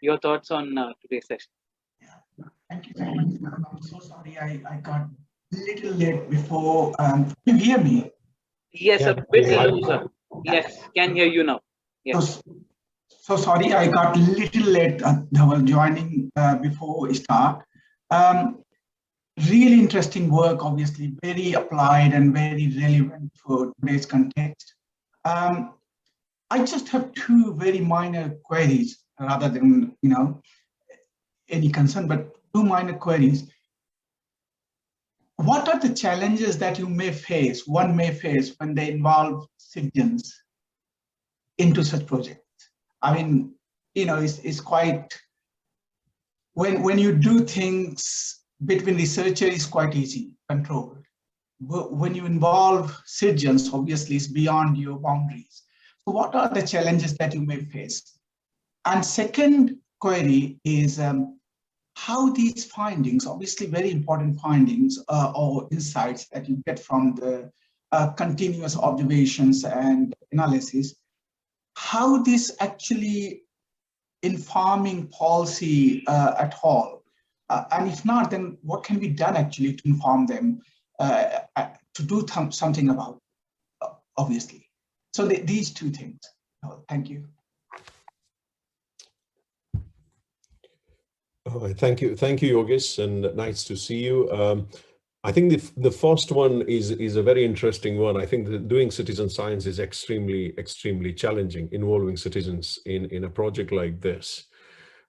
Your thoughts on today's session? Yeah, thank you so much. I'm so sorry I got a little late before. Can you hear me? Yes, yeah, a bit low, sir. Yes, can hear you now. Yes. So sorry, I got a little late joining before we start. Really interesting work, obviously, very applied and very relevant for today's context. I just have two very minor queries rather than, you know, any concern, but two minor queries. What are the challenges that one may face when they involve citizens into such projects? I mean, you know, it's quite, when you do things between researchers, it's quite easy, controlled. But when you involve citizens, obviously it's beyond your boundaries. So what are the challenges that you may face? And second query is how these findings, obviously very important findings or insights that you get from the continuous observations and analysis, how this actually informing policy at all? And if not, then what can be done actually to inform them to do something about, obviously. So these two things. Thank you. Thank you, Yogesh, and nice to see you. I think the first one is a very interesting one. I think that doing citizen science is extremely challenging, involving citizens in a project like this.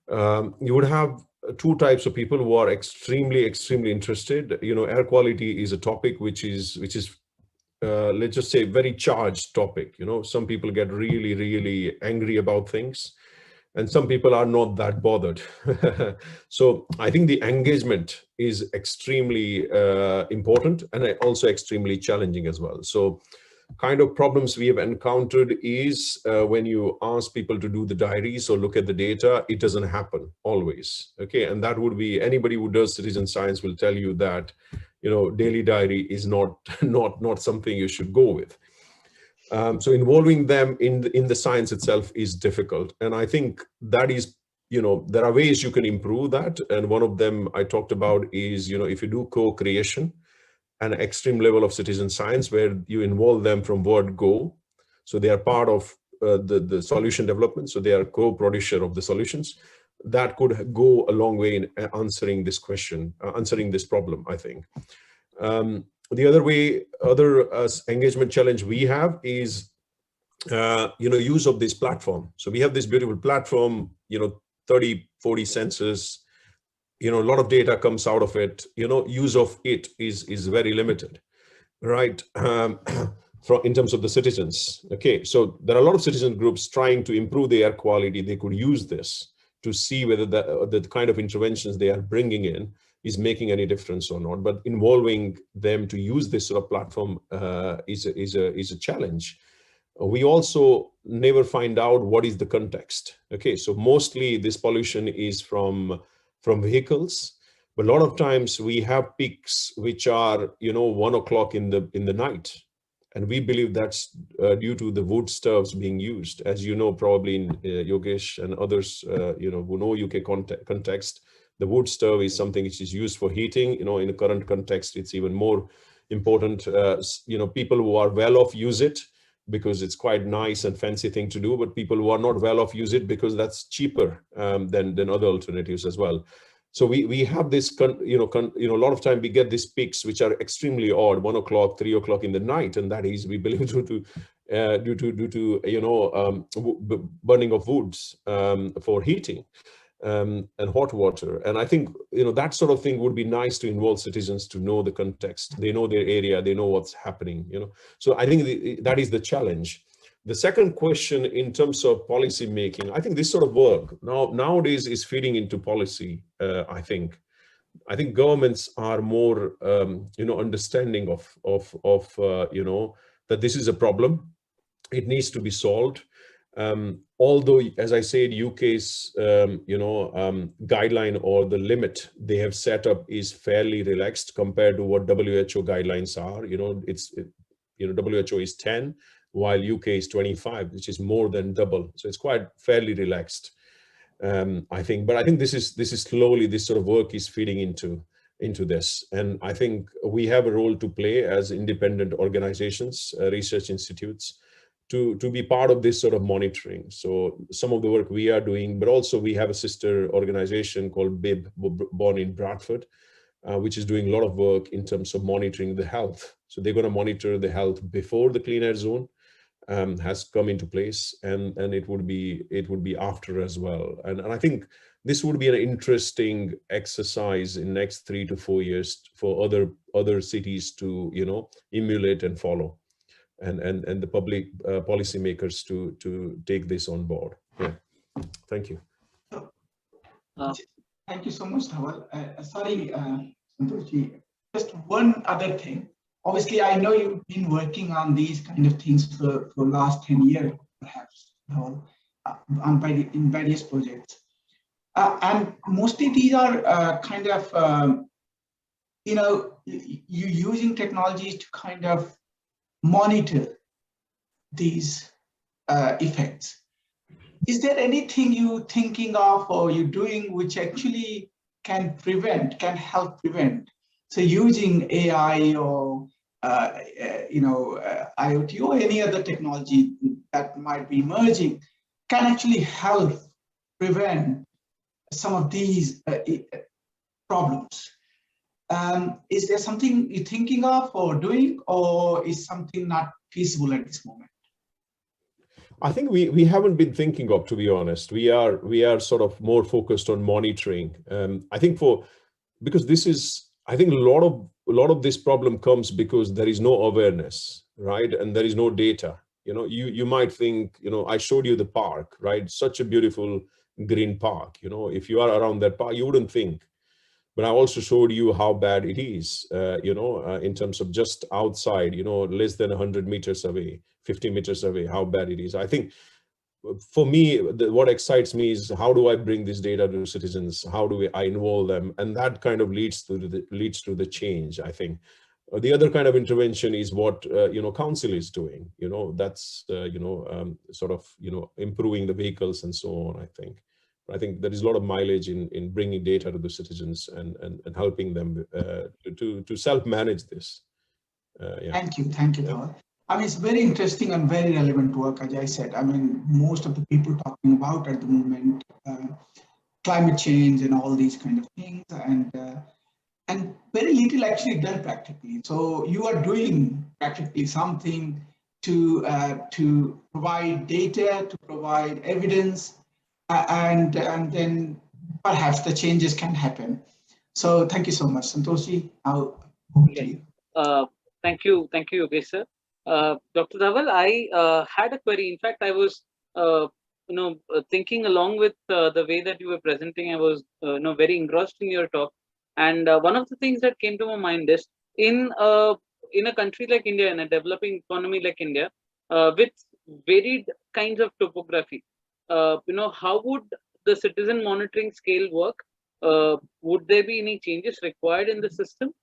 You would have two types of people who are extremely interested. You know, air quality is a topic which is let's just say very charged topic. You know, some people get really angry about things, and some people are not that bothered. So I think the engagement is extremely important, and also extremely challenging as well. So kind of problems we have encountered is when you ask people to do the diaries or look at the data, it doesn't happen always. Okay, and that would be, anybody who does citizen science will tell you that, you know, daily diary is not something you should go with. So involving them in the science itself is difficult, and I think that is, you know, there are ways you can improve that, and one of them I talked about is, you know, if you do co-creation, an extreme level of citizen science where you involve them from word go, so they are part of the solution development, so they are co-producer of the solutions. That could go a long way in answering this question, answering this problem, I think. The other engagement challenge we have is, you know, use of this platform. So we have this beautiful platform, you know, 30, 40 sensors, you know, a lot of data comes out of it, you know, use of it is very limited, right? In terms of the citizens. Okay, so there are a lot of citizen groups trying to improve the air quality. They could use this to see whether the kind of interventions they are bringing in is making any difference or not. But involving them to use this sort of platform is a challenge. We also never find out what is the context. Okay, so mostly this pollution is from vehicles, but a lot of times we have peaks which are, you know, 1 o'clock in the night, and we believe that's due to the wood stoves being used. As you know, probably in Yogesh and others, you know, who know UK context, the wood stove is something which is used for heating. You know, in the current context, it's even more important. You know, people who are well off use it because it's quite nice and fancy thing to do, but people who are not well off use it because that's cheaper than other alternatives as well. So we have this, you know, a lot of time we get these peaks which are extremely odd, 1 o'clock, 3 o'clock in the night, and that is, we believe, due to you know, burning of woods for heating. And hot water. And I think, you know, that sort of thing would be nice to involve citizens to know the context. They know their area, they know what's happening, you know. So I think that is the challenge. The second question in terms of policy making, I think this sort of work nowadays is feeding into policy. I think governments are more, you know, understanding of you know, that this is a problem. It needs to be solved. Although, as I said, UK's you know, guideline or the limit they have set up is fairly relaxed compared to what WHO guidelines are. You know, you know, WHO is 10, while UK is 25, which is more than double. So it's quite fairly relaxed, I think. But I think this is slowly, this sort of work is feeding into this, and I think we have a role to play as independent organizations, research institutes, to be part of this sort of monitoring. So some of the work we are doing, but also we have a sister organization called BIB, born in Bradford, which is doing a lot of work in terms of monitoring the health. So they're going to monitor the health before the clean air zone has come into place, and it would be after as well. And I think this would be an interesting exercise in next 3 to 4 years for other cities to, you know, emulate and follow. And the public policymakers to take this on board. Yeah, thank you. Thank you so much, Dhawal. Sorry, Santoshji. Just one other thing. Obviously, I know you've been working on these kind of things for last 10 years, perhaps, Dhawal, in various projects. And mostly these are kind of, you know, you using technologies to kind of monitor these effects. Is there anything you thinking of or you doing which actually can help prevent? So using AI or IoT or any other technology that might be emerging can actually help prevent some of these problems. Is there something you're thinking of or doing, or is something not feasible at this moment? I think we haven't been thinking of, to be honest. We are sort of more focused on monitoring. I think because this is, I think a lot of this problem comes because there is no awareness, right? And there is no data. You might think, I showed you the park, right? Such a beautiful green park. If you are around that park, you wouldn't think. But I also showed you how bad it is, in terms of just outside, less than 100 meters away, 50 meters away, how bad it is. I think for me, what excites me is how do I bring this data to citizens? How do I involve them? And that kind of leads to the change, I think. The other kind of intervention is what, council is doing, that's, sort of, improving the vehicles and so on, I think. I think there is a lot of mileage in bringing data to the citizens and helping them to self-manage this. Yeah. Thank you, Dhawal. I mean, it's very interesting and very relevant work, as I said. I mean, most of the people talking about at the moment, climate change and all these kind of things, and very little actually done practically. So you are doing practically something to provide data, to provide evidence, and then perhaps the changes can happen. So thank you so much, Santoshi. I'll over to you. Thank you, Yogesh sir. Dr. Dhawal, I had a query. In fact, I was thinking along with the way that you were presenting. I was very engrossed in your talk, and one of the things that came to my mind is in a country like India, in a developing economy like India, with varied kinds of topography. How would the citizen monitoring scale work? Would there be any changes required in the system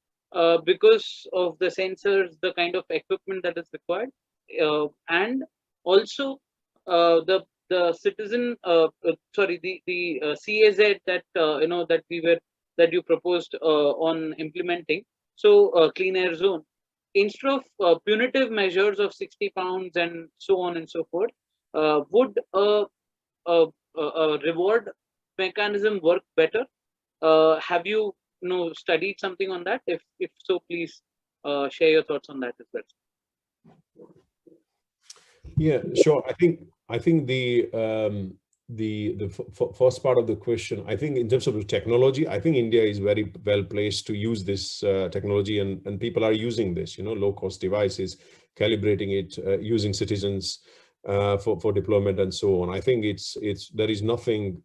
because of the sensors, the kind of equipment that is required, and also the citizen, the CAZ that that you proposed on implementing. So clean air zone, instead of punitive measures of 60 pounds and so on and so forth, would a reward mechanism work better? Have you studied something on that? If so, please share your thoughts on that as well. Yeah, sure. I think the first part of the question, I think in terms of the technology, I think India is very well placed to use this technology, and people are using this, low cost devices, calibrating it, using citizens for deployment and so on. I think there is nothing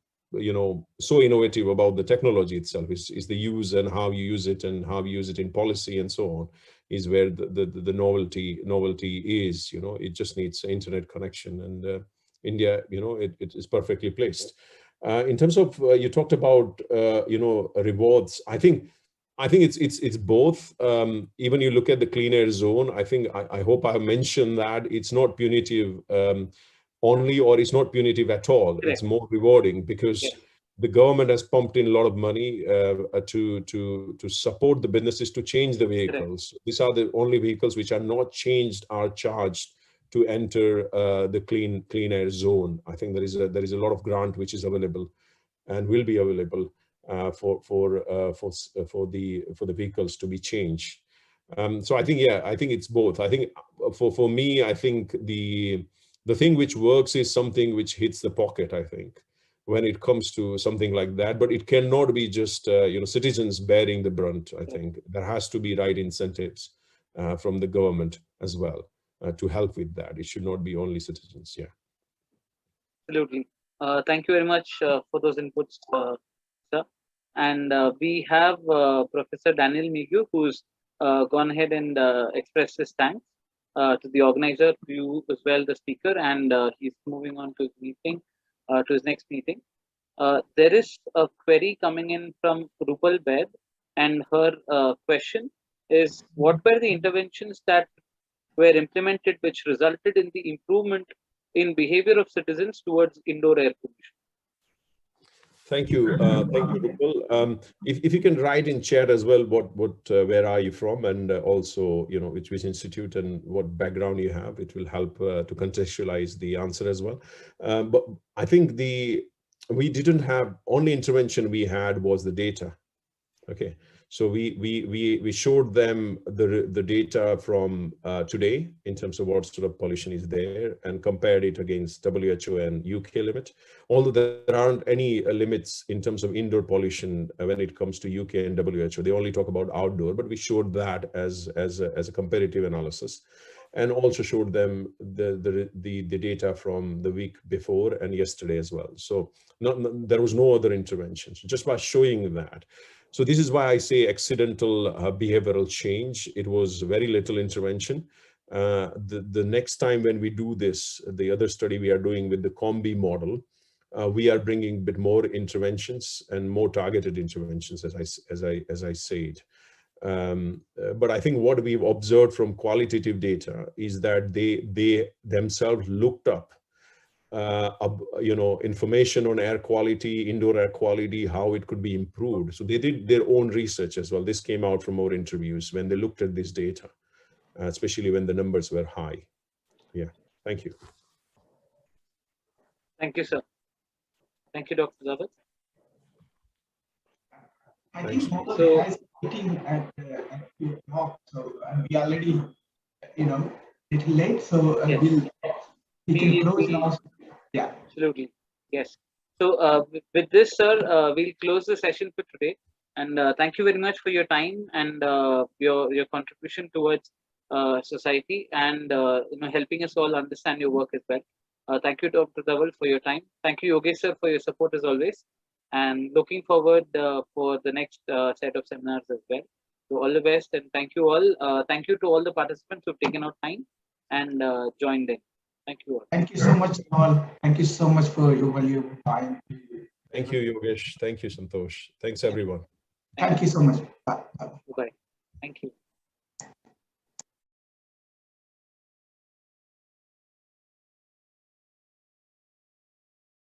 so innovative about the technology itself. Is the use and how you use it and how you use it in policy and so on is where the novelty is. It just needs internet connection, and India, it is perfectly placed. In terms of you talked about rewards. I think it's both. Even you look at the clean air zone. I hope I have mentioned that it's not punitive only, or it's not punitive at all. Correct. It's more rewarding because the government has pumped in a lot of money to support the businesses to change the vehicles. Correct. These are the only vehicles which are not changed are charged to enter the clean air zone. I think there is a lot of grant which is available and will be available for the vehicles to be changed. So I think it's both. I think for me, I think the thing which works is something which hits the pocket, I think, when it comes to something like that. But it cannot be just citizens bearing the brunt. I think there has to be right incentives from the government as well to help with that. It should not be only citizens. Yeah. Absolutely. Thank you very much for those inputs, sir. And we have Professor Daniel Migu, who's gone ahead and expressed his thanks to the organizer, to you as well, the speaker, and he's moving on to his meeting, to his next meeting. There is a query coming in from Rupal Baid, and her question is: what were the interventions that were implemented which resulted in the improvement in behavior of citizens towards indoor air pollution. Thank you, Rupal. If you can write in chat as well, where are you from, and also, you know, which institute and what background you have, it will help to contextualize the answer as well. But I think we didn't have, only intervention we had was the data. Okay, so we showed them the data from today in terms of what sort of pollution is there, and compared it against WHO and UK limit. Although there aren't any limits in terms of indoor pollution when it comes to UK and WHO, they only talk about outdoor. But we showed that as a comparative analysis, and also showed them the data from the week before and yesterday as well. So there was no other intervention. So just by showing that. So this is why I say accidental behavioral change. It was very little intervention. The next time when we do this, the other study we are doing with the Combi model, we are bringing a bit more interventions and more targeted interventions, as I said. But I think what we've observed from qualitative data is that they themselves looked up you know, information on air quality, indoor air quality, how it could be improved. So they did their own research as well. This came out from our interviews when they looked at this data, especially when the numbers were high. Yeah, thank you. Thank you, sir. Thank you, Dr. Zawad. I think Mohammed has meeting at 2 o'clock, so we already, you know, little late, so yes. we can close now. Yeah, absolutely. Yes. So with this, sir, we'll close the session for today. And thank you very much for your time and your contribution towards society, and you know, helping us all understand your work as well. Thank you, Dr. Dhaval, for your time. Thank you, Yogesh, sir, for your support as always. And looking forward for the next set of seminars as well. So all the best, and thank you all. Thank you to all the participants who've taken out time and joined in. Thank you all. Thank you so much, all. Thank you so much for your valuable time. Thank you, Yogesh. Thank you, Santosh. Thanks, everyone. Thank you so much. Bye.